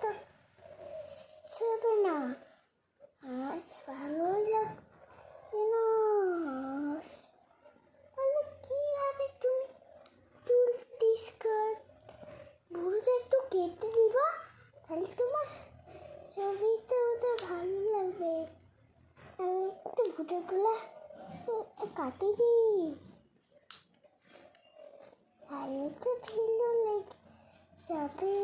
তো হবে না। আজ ভালো লাগছে না। তাহলে কিভাবে তুমি চুল ডিসকাট ভুরুটা একটু কেটে দিবা, তাহলে তোমার ছবিটা ওটা ভালো লাগবে। আমি একটু ভুরুগুলা কাটি দিই, তাহলে তো ভালো লাগে যাবে।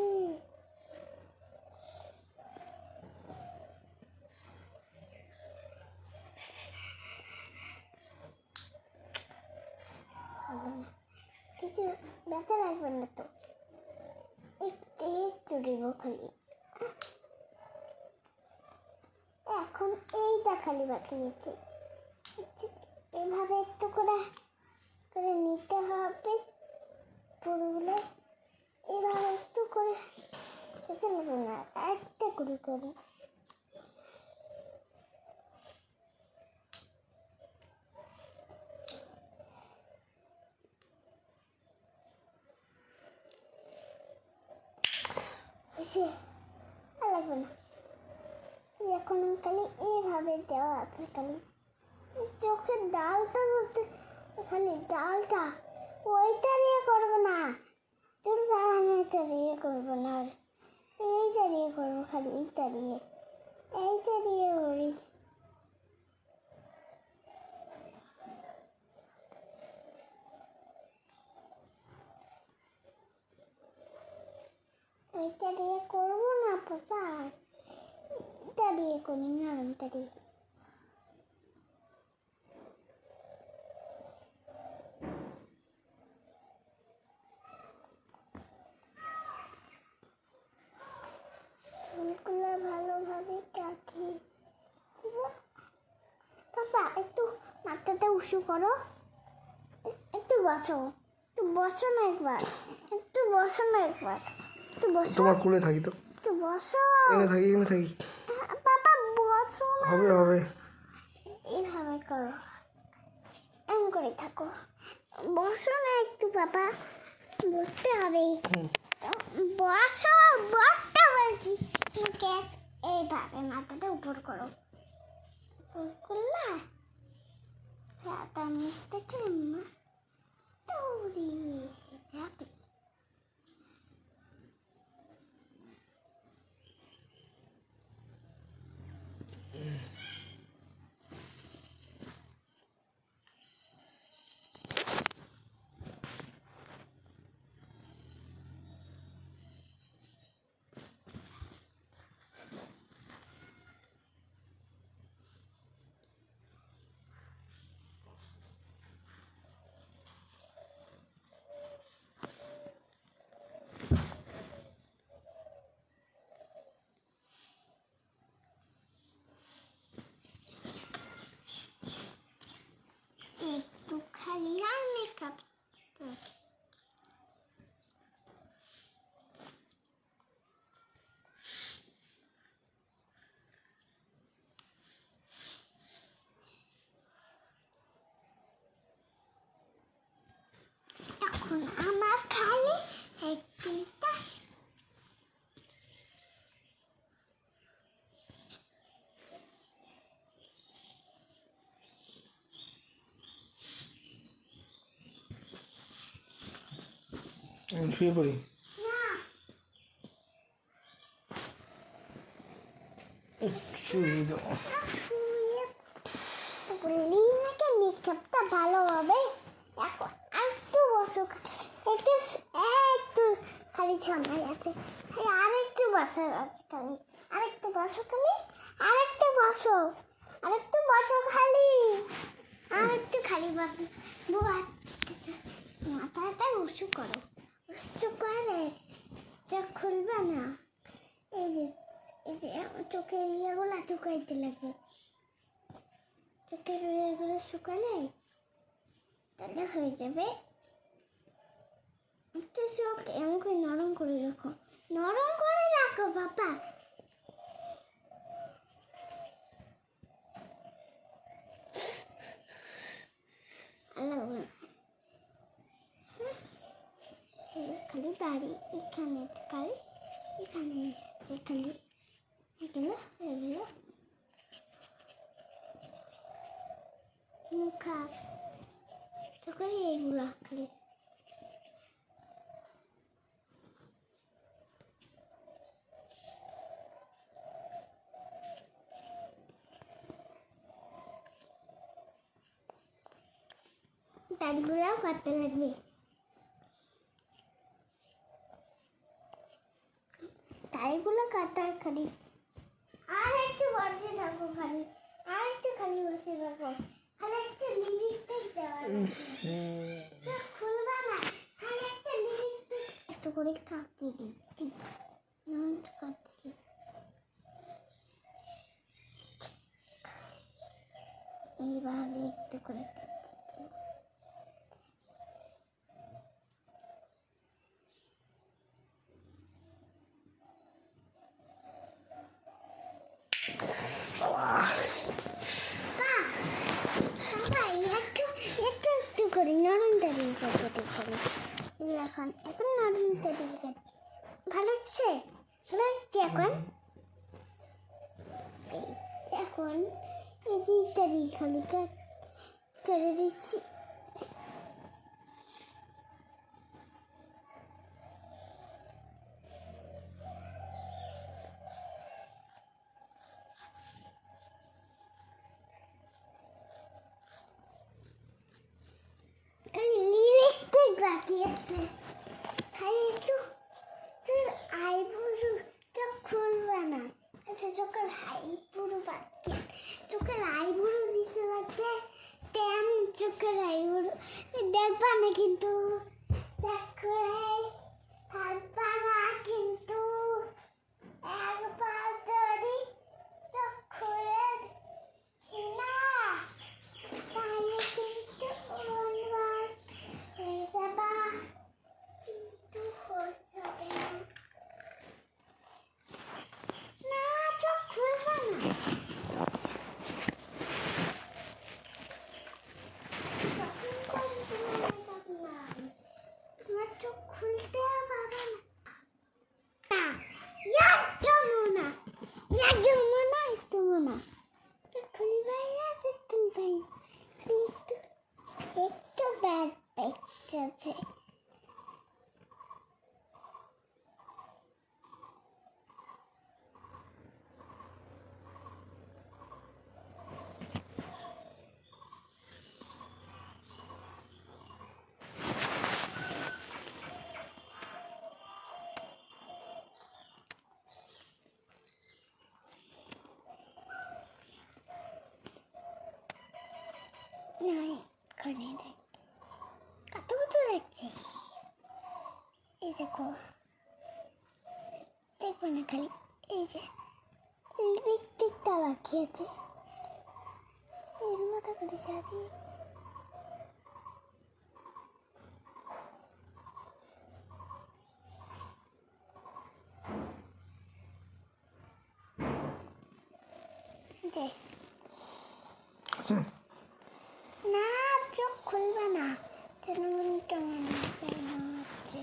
কিছু ব্যথা লাগবে না তো, একটু একটু দেব খালি। এখন এইটা খালি বাকি আছে, এভাবে একটু করে করে নিতে হবে পুরোগুলো। এভাবে একটু করে খেতে লাগবে না, একটা করে করে লাগবে না। এখন খালি এইভাবে দেওয়া আছে, খালি চোখের ডালটা ধরতে, খালি ডালটা ওইটা দিয়ে করবো না, চুল বানানোটা দিয়ে করবো না, আর এইটা দিয়ে করবো, খালি এইটা দিয়ে করি। ওইটা দিয়ে করবো না পাপা, এটা দিয়ে করি না, ওইটা দিয়ে। চুলগুলো ভালোভাবে কাটি পাপা। একটু মাথাটা উঁচু করো, একটু বসো, একটু বসো না একবার, একটু বসো না একবার, একটু বসো। তোমার কোলে থাকি তো, একটু বসো। এখানে থাকি। পাপা বসো না। হবে এইভাবে করো, এমন করে থাকো, বসো না একটু পাপা, বসতে হবে। বসো, বসতে বলছি। গ্যাস এইভাবে মাথাটা উপর করো, উপর করলা তার মুখ থেকে দৌড়ে এসে যাবে। একটু খালি আর মেকআপ এখন আমার খালি একটু শুয়ে পড়ি। মেকআপটা ভালো হবে। এখন আরেকটু বসো, একটু একটু খালি সময় আছে, আরেকটু বসার আছে খালি, আরেকটু বসো খালি, আরেকটু বসো, আরেকটু বসো খালি, আরেকটু খালি বসো। মাথাটা উঁচু করো, উঁচু করে চোখ খুলবে না। এই যে চোখের ইয়েগুলো শুকাইতে লাগবে, চোখের ইয়েগুলো শুকালে তাহলে হয়ে যাবে। একটা চোখ এমন করে নরম করে রাখো, নরম করে রাখো বাবা। খালি বাড়ি এখানে, খালি এখানে এখানে এগুলো এগুলো মুখা চোখে এইগুলো খালি দাঁতগুলো কাটতে লাগবে দাড়িগুলো কাটা খালি আর একটু বসে থাকো খালি আর একটু খালি বসে থাকো আর একটা লিপস্টিক দেওয়া চোখ খুলবা না আর একটা লিপস্টিক একটু করে কাটতে দিচ্ছি কাটছি এইভাবে একটু করে কাটছি একটু করে নরম দাঁড়িয়ে করতে পারি এখন এখন নরম দাঁড়িয়ে ভালো হচ্ছে ভালো হচ্ছে এখন এখন এই যে দাঁড়িয়ে খালি করে দিচ্ছি বাকি আছে খালি একটু তোর আইব্রো চোখ খুলবে না আচ্ছা চোখের আইব্রো বাকি চোখের আইব্রো দিতে লাগবে ট্যাম চোখের আইব্রো দেখবা না কিন্তু দেখো থাকবা না কিন্তু একবার যদি চোখ খুলে না তাহলে কিন্তু খুলতে পারবে না একদম না একটু না খুলবে না খুলবে একটু একটু ব্যাড পেয়েছে কত কত লাগছে এই দেখো দেখবো না খালি এই যে লিপস্টিকটা বাকি আছে এর মতো করে সাজিয়ে আচ্ছা না চোখ খুলবে না হচ্ছে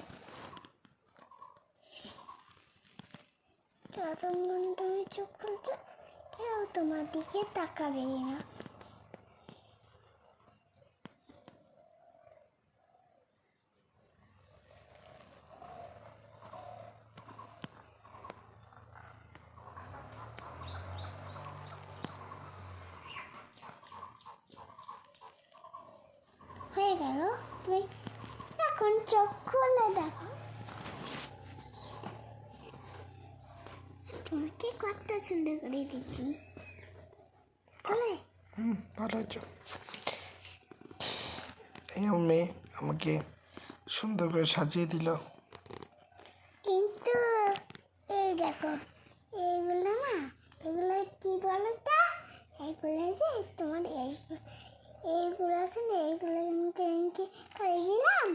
যতক্ষণ তুমি চোখ খুলছো কেউ তোমার দিকে তাকাবে না হয়ে গেল তুমি এখন চোখ খুলে দেখো তোমাকে কত সুন্দর করে দিচ্ছি চলে ভালো হচ্ছে এই আমার মেয়ে আমাকে সুন্দর করে সাজিয়ে দিল কিন্তু এই দেখো এইগুলো না এগুলো কি বলো তো এইগুলো যে তোমার এইগুলো আছে না এইগুলো করে দিলাম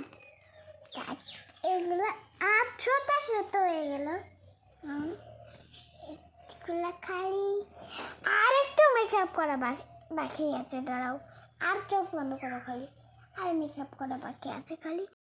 এগুলো আর ছোট ছোট হয়ে গেল এগুলো খালি আর একটু মেকআপ করা বাকি আছে দাঁড়াও আর চোখ বন্ধ করো খালি আর মেকআপ করা বাকি আছে খালি